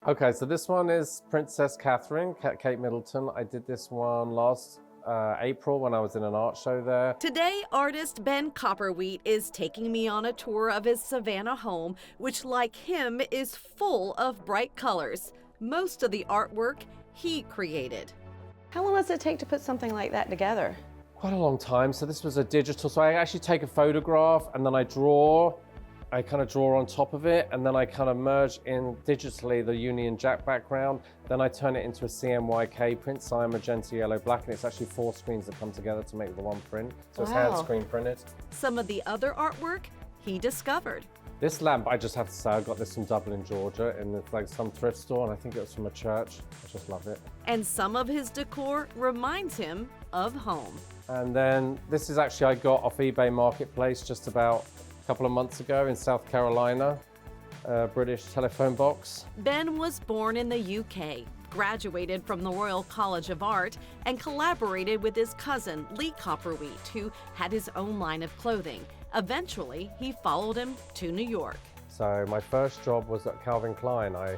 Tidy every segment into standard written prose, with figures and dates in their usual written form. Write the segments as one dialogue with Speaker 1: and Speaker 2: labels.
Speaker 1: Okay, so this one is Princess Catherine, Kate Middleton. I did this one last April when I was in an art show there.
Speaker 2: Today, artist Ben Copperwheat is taking me on a tour of his Savannah home, which, like him, is full of bright colors. Most of the artwork he created.
Speaker 3: How long does it take to put something like that together?
Speaker 1: Quite a long time. So this was a digital, so I actually take a photograph and then I draw. I kind of draw on top of it, and then I kind of merge in digitally the Union Jack background. Then I turn it into a CMYK print, cyan, magenta, yellow, black, and it's actually 4 screens that come together to make the one print. So it's hand screen printed.
Speaker 2: Some of the other artwork he discovered.
Speaker 1: This lamp, I just have to say, I got this from Dublin, Georgia, in like some thrift store, and I think it was from a church. I just love it.
Speaker 2: And some of his decor reminds him of home.
Speaker 1: And then this is actually I got off eBay Marketplace just about couple of months ago in South Carolina, British telephone box.
Speaker 2: Ben was born in the UK, graduated from the Royal College of Art, and collaborated with his cousin, Lee Copperwheat, who had his own line of clothing. Eventually, he followed him to New York.
Speaker 1: So my first job was at Calvin Klein. I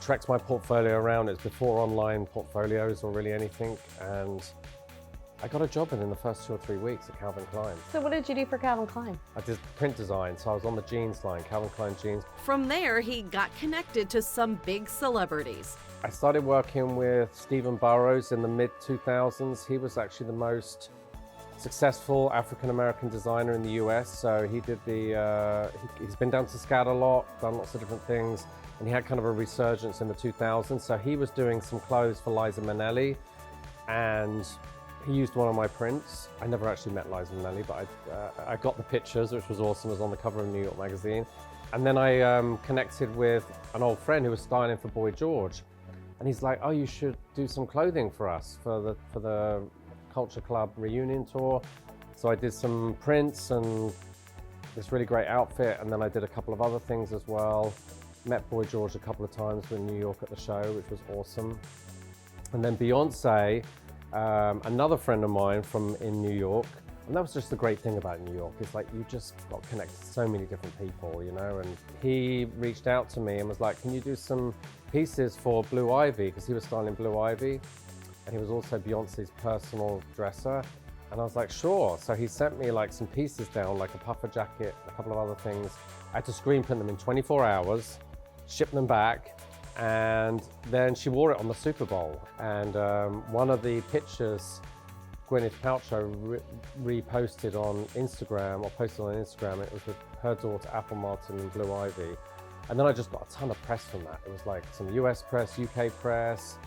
Speaker 1: trekked my portfolio around. It's before online portfolios or really anything, and I got a job in the first 2 or 3 weeks at Calvin Klein.
Speaker 3: So what did you do for Calvin Klein?
Speaker 1: I did print design, so I was on the jeans line, Calvin Klein jeans.
Speaker 2: From there, he got connected to some big celebrities.
Speaker 1: I started working with Stephen Burrows in the mid-2000s. He was actually the most successful African-American designer in the US. So he did he's been down to SCAD a lot, done lots of different things, and he had kind of a resurgence in the 2000s. So he was doing some clothes for Liza Minnelli, and he used one of my prints. I never actually met Liza Minnelli, but I got the pictures, which was awesome. It was on the cover of New York Magazine. And then I connected with an old friend who was styling for Boy George. And he's like, oh, you should do some clothing for us for the Culture Club reunion tour. So I did some prints and this really great outfit. And then I did a couple of other things as well. Met Boy George a couple of times in New York at the show, which was awesome. And then Beyonce, another friend of mine from in New York, and that was just the great thing about New York. It's like you just got connected to so many different people, you know. And he reached out to me and was like, "Can you do some pieces for Blue Ivy?" Because he was styling Blue Ivy, and he was also Beyonce's personal dresser. And I was like, "Sure." So he sent me like some pieces down, like a puffer jacket, a couple of other things. I had to screen print them in 24 hours, ship them back. And then she wore it on the Super Bowl. And one of the pictures Gwyneth Paltrow reposted on Instagram, or posted on Instagram, it was with her daughter Apple Martin and Blue Ivy. And then I just got a ton of press from that. It was like some US press, UK press,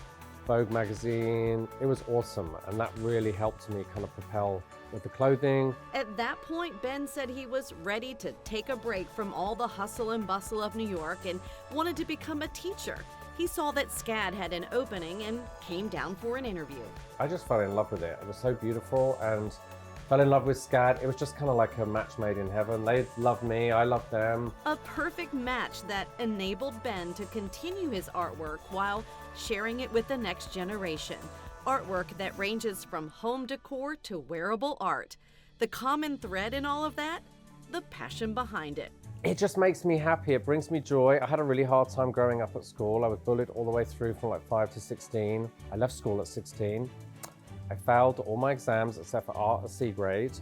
Speaker 1: Vogue magazine. It was awesome. And that really helped me kind of propel with the clothing.
Speaker 2: At that point, Ben said he was ready to take a break from all the hustle and bustle of New York and wanted to become a teacher. He saw that SCAD had an opening and came down for an interview.
Speaker 1: I just fell in love with it. It was so beautiful and fell in love with SCAD. It was just kind of like a match made in heaven. They loved me, I loved them.
Speaker 2: A perfect match that enabled Ben to continue his artwork while sharing it with the next generation. Artwork that ranges from home decor to wearable art. The common thread in all of that? The passion behind it.
Speaker 1: It just makes me happy. It brings me joy. I had a really hard time growing up at school. I was bullied all the way through from like 5 to 16. I left school at 16. I failed all my exams except for art, a C grade.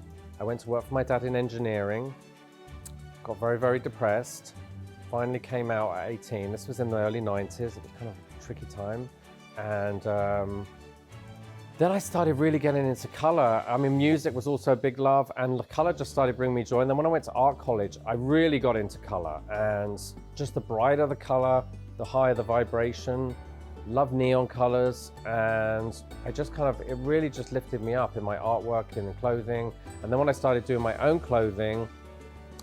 Speaker 1: I went to work for my dad in engineering. Got very, very depressed. Finally came out at 18. This was in the early 90s. It was kind of a tricky time. And then I started really getting into color. I mean, music was also a big love, and the color just started bringing me joy. And then when I went to art college, I really got into color. And just the brighter the color, the higher the vibration. Love neon colors, and I just kind of, it really just lifted me up in my artwork and in clothing. And then when I started doing my own clothing,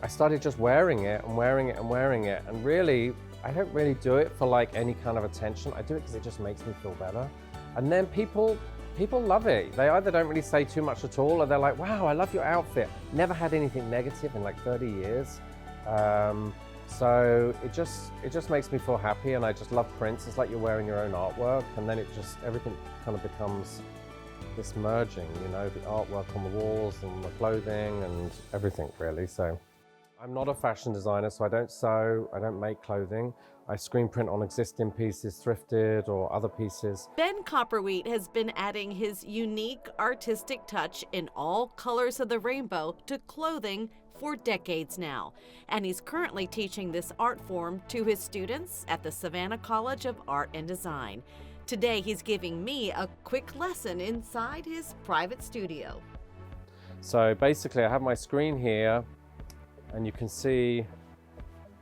Speaker 1: I started just wearing it and wearing it and wearing it. And really, I don't really do it for like any kind of attention. I do it because it just makes me feel better. And then people love it. They either don't really say too much at all, or they're like, wow, I love your outfit. Never had anything negative in like 30 years. So it just makes me feel happy, and I just love prints. It's like you're wearing your own artwork, and then everything kind of becomes this merging, you know, the artwork on the walls and the clothing and everything really. So I'm not a fashion designer, so I don't sew, I don't make clothing. I screen print on existing pieces, thrifted or other pieces.
Speaker 2: Ben Copperwheat has been adding his unique artistic touch in all colors of the rainbow to clothing for decades now. And he's currently teaching this art form to his students at the Savannah College of Art and Design. Today, he's giving me a quick lesson inside his private studio.
Speaker 1: So basically, I have my screen here, and you can see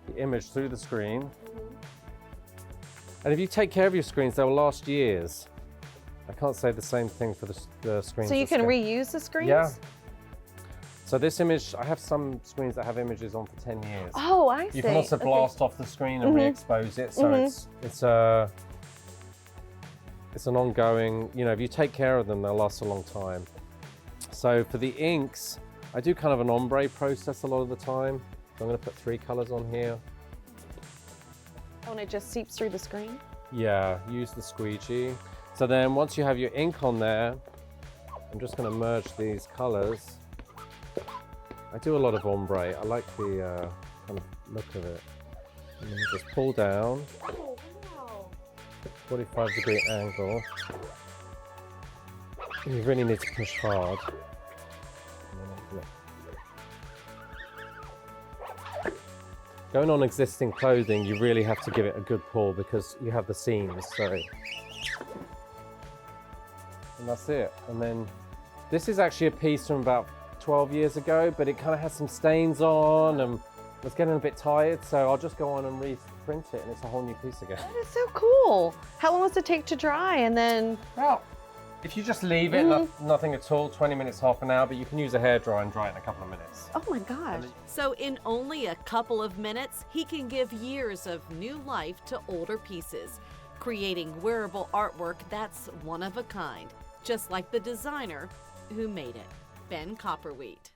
Speaker 1: the image through the screen. And if you take care of your screens, they'll last years. I can't say the same thing for the screens.
Speaker 3: So you can reuse the screens?
Speaker 1: Yeah. So this image, I have some screens that have images on for 10 years.
Speaker 3: Oh, I see.
Speaker 1: You can also blast off the screen and re-expose it. So it's an ongoing, you know, if you take care of them, they'll last a long time. So for the inks, I do kind of an ombre process a lot of the time. So I'm going to put 3 colors on here.
Speaker 3: Oh, and it just seeps through the screen?
Speaker 1: Yeah, use the squeegee. So then once you have your ink on there, I'm just going to merge these colors. I do a lot of ombre. I like the kind of look of it. And then you just pull down.
Speaker 3: Oh, wow.
Speaker 1: 45-degree angle. And you really need to push hard. Going on existing clothing, you really have to give it a good pull because you have the seams, so. And that's it. And then this is actually a piece from about 12 years ago, but it kind of has some stains on and it's getting a bit tired, so I'll just go on and reprint it and it's a whole new piece again.
Speaker 3: That is so cool. How long does it take to dry and then?
Speaker 1: Well, if you just leave it, nothing at all, 20 minutes, half an hour, but you can use a hairdryer and dry it in a couple of minutes.
Speaker 3: Oh my gosh.
Speaker 2: So in only a couple of minutes, he can give years of new life to older pieces, creating wearable artwork that's one of a kind, just like the designer who made it, Ben Copperwheat.